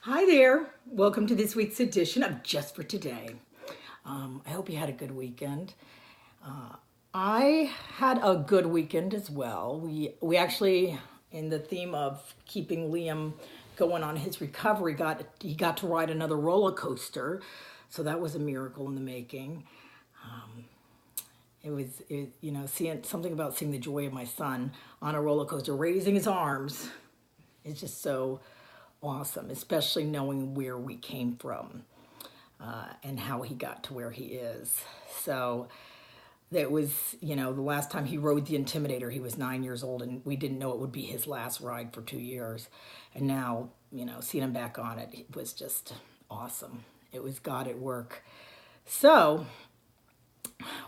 Hi there. Welcome to this week's edition of Just for Today. I hope you had a good weekend. I had a good weekend as well. We actually, in the theme of keeping Liam going on his recovery, he got to ride another roller coaster, so that was a miracle in the making. Seeing something about seeing the joy of my son on a roller coaster, raising his arms, is just so awesome, especially knowing where we came from and how he got to where he is. So that was, the last time he rode the Intimidator, he was 9 years old, and we didn't know it would be his last ride for 2 years. And now, seeing him back on it, it was just awesome. It was God at work. So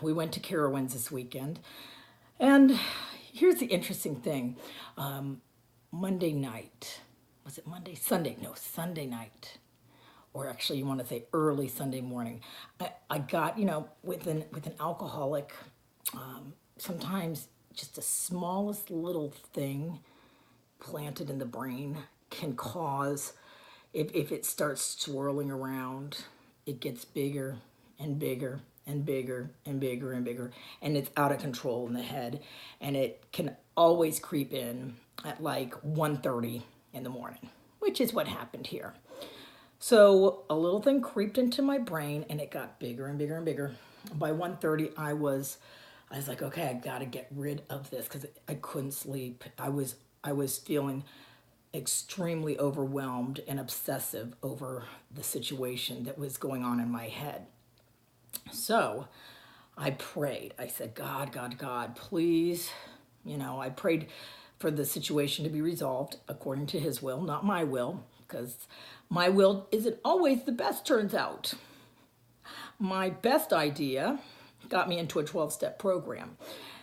we went to Carowinds this weekend. And here's the interesting thing. Monday night, was it Monday? Sunday, no, Sunday night. Or actually, you want to say early Sunday morning. I got, with an alcoholic, sometimes just the smallest little thing planted in the brain can cause, if it starts swirling around, it gets bigger and bigger and bigger and bigger and bigger, and it's out of control in the head, and it can always creep in at like 1:30 in the morning, which is what happened here. So a little thing creeped into my brain, and it got bigger and bigger and bigger. By 1:30, I was like, okay, I got to get rid of this because I couldn't sleep. I was feeling extremely overwhelmed and obsessive over the situation that was going on in my head. So I prayed. I said, God, please, I prayed for the situation to be resolved according to his will, not my will, because my will isn't always the best, turns out. My best idea got me into a 12-step program,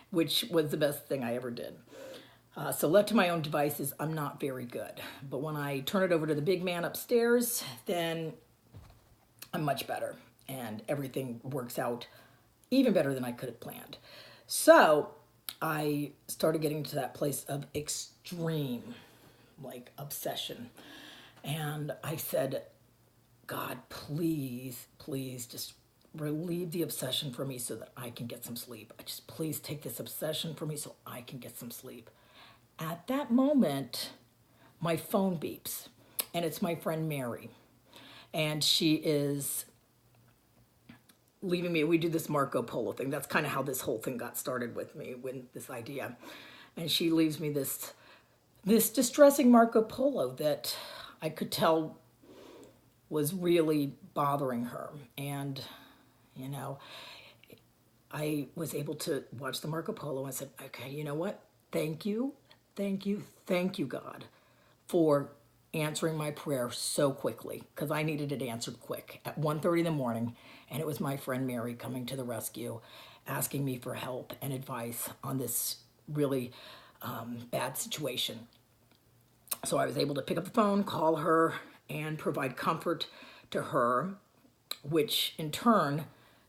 which was the best thing I ever did. So left to my own devices, I'm not very good. But when I turn it over to the big man upstairs, then I'm much better. And everything works out even better than I could have planned. So I started getting to that place of extreme, obsession. And I said, God, please just relieve the obsession for me so that I can get some sleep. Just please take this obsession from me so I can get some sleep. At that moment, my phone beeps, and it's my friend Mary. And she is leaving me. We do this Marco Polo thing. That's kind of how this whole thing got started with me, with this idea. And she leaves me this distressing Marco Polo that I could tell was really bothering her. And, I was able to watch the Marco Polo and said, okay, you know what? Thank you, God, for answering my prayer so quickly, because I needed it answered quick at 1:30 in the morning, and it was my friend Mary coming to the rescue, asking me for help and advice on this really bad situation. So I was able to pick up the phone, call her, and provide comfort to her, which in turn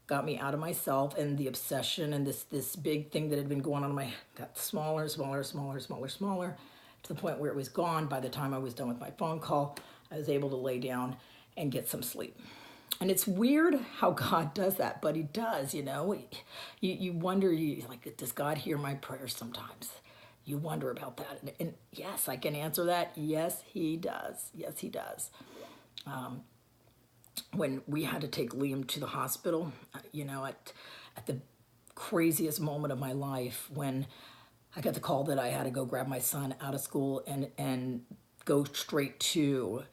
got me out of myself and the obsession, and this big thing that had been going on in my got smaller, to the point where it was gone. By the time I was done with my phone call, I was able to lay down and get some sleep. And it's weird how God does that, but he does, You wonder, does God hear my prayers sometimes? You wonder about that. And yes, I can answer that. Yes, he does. Yes, he does. When we had to take Liam to the hospital, at the craziest moment of my life, when I got the call that I had to go grab my son out of school and go straight to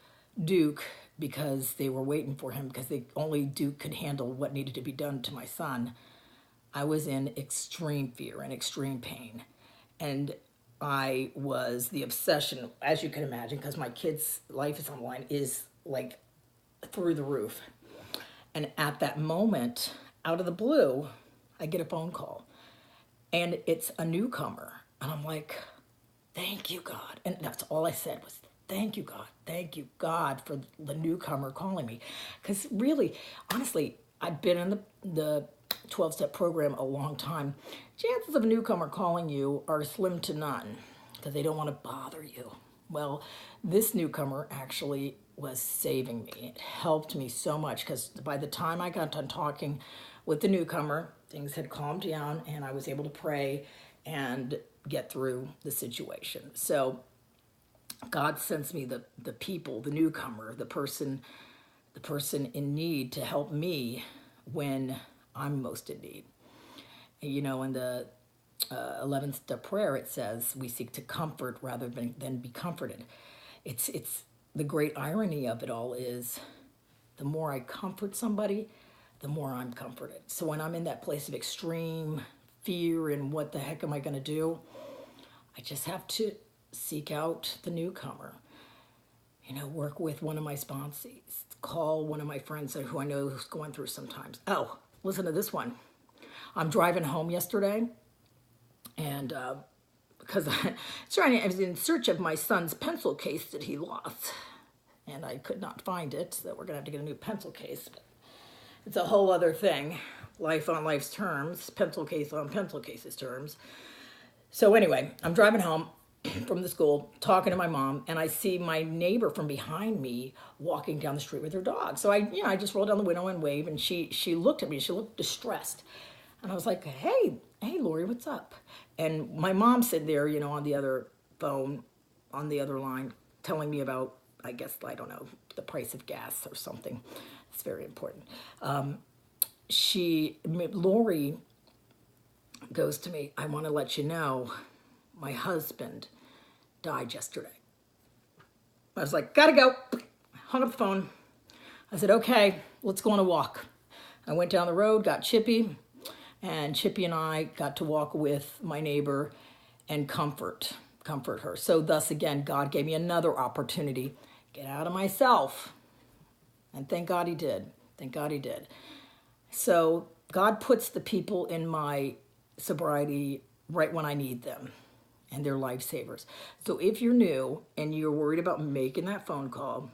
Duke because they were waiting for him, because only Duke could handle what needed to be done to my son. I was in extreme fear and extreme pain. And the obsession, as you can imagine, because my kid's life is on the line, is like through the roof. And at that moment, out of the blue, I get a phone call. And it's a newcomer. And I'm like, thank you, God. And that's all I said was, thank you, God. Thank you, God, for the newcomer calling me. Because really, honestly, I've been in the 12-step program a long time. Chances of a newcomer calling you are slim to none because they don't want to bother you. Well, this newcomer actually was saving me. It helped me so much because by the time I got done talking with the newcomer, things had calmed down and I was able to pray and get through the situation. So God sends me the people, the newcomer, the person in need to help me when I'm most in need. You know, in the 11th step prayer, it says we seek to comfort rather than be comforted. It's the great irony of it all is the more I comfort somebody, the more I'm comforted. So when I'm in that place of extreme fear and what the heck am I going to do, I just have to seek out the newcomer. You know, work with one of my sponsees, call one of my friends who I know who's going through sometimes. Oh, listen to this one. I'm driving home yesterday, and because I was in search of my son's pencil case that he lost, and I could not find it, so we're going to have to get a new pencil case. But it's a whole other thing, life on life's terms, pencil case on pencil case's terms. So anyway, I'm driving home from the school, talking to my mom, and I see my neighbor from behind me walking down the street with her dog. So I just rolled down the window and waved, and she looked at me. She looked distressed. And I was like, hey, Lori, what's up? And my mom's sitting there, you know, on the other phone, on the other line, telling me about, I guess, I don't know, the price of gas or something. It's very important. Lori goes to me, I want to let you know, my husband died yesterday. I was like, gotta go. Hung up the phone. I said, okay, let's go on a walk. I went down the road, got Chippy, and Chippy and I got to walk with my neighbor and comfort her. So thus again, God gave me another opportunity, get out of myself. And thank God he did. Thank God he did. So God puts the people in my sobriety right when I need them, and they're lifesavers. So if you're new and you're worried about making that phone call,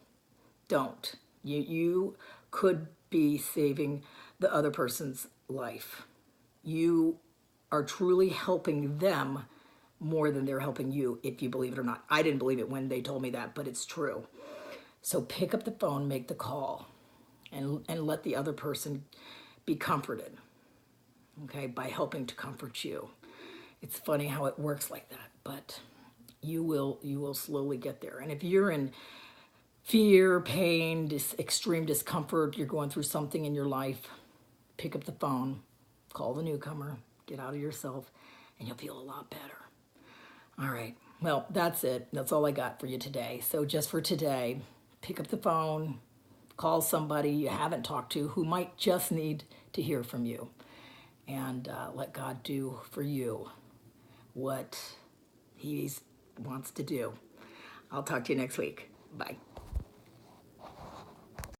don't. You could be saving the other person's life. You are truly helping them more than they're helping you, if you believe it or not. I didn't believe it when they told me that, but it's true. So pick up the phone, make the call, and let the other person be comforted, okay, by helping to comfort you. It's funny how it works like that, but you will slowly get there. And if you're in fear, pain, extreme discomfort, you're going through something in your life, pick up the phone, call the newcomer, get out of yourself, and you'll feel a lot better. All right, well, that's it. That's all I got for you today. So just for today, pick up the phone, call somebody you haven't talked to who might just need to hear from you, and let God do for you what he wants to do. I'll talk to you next week. Bye.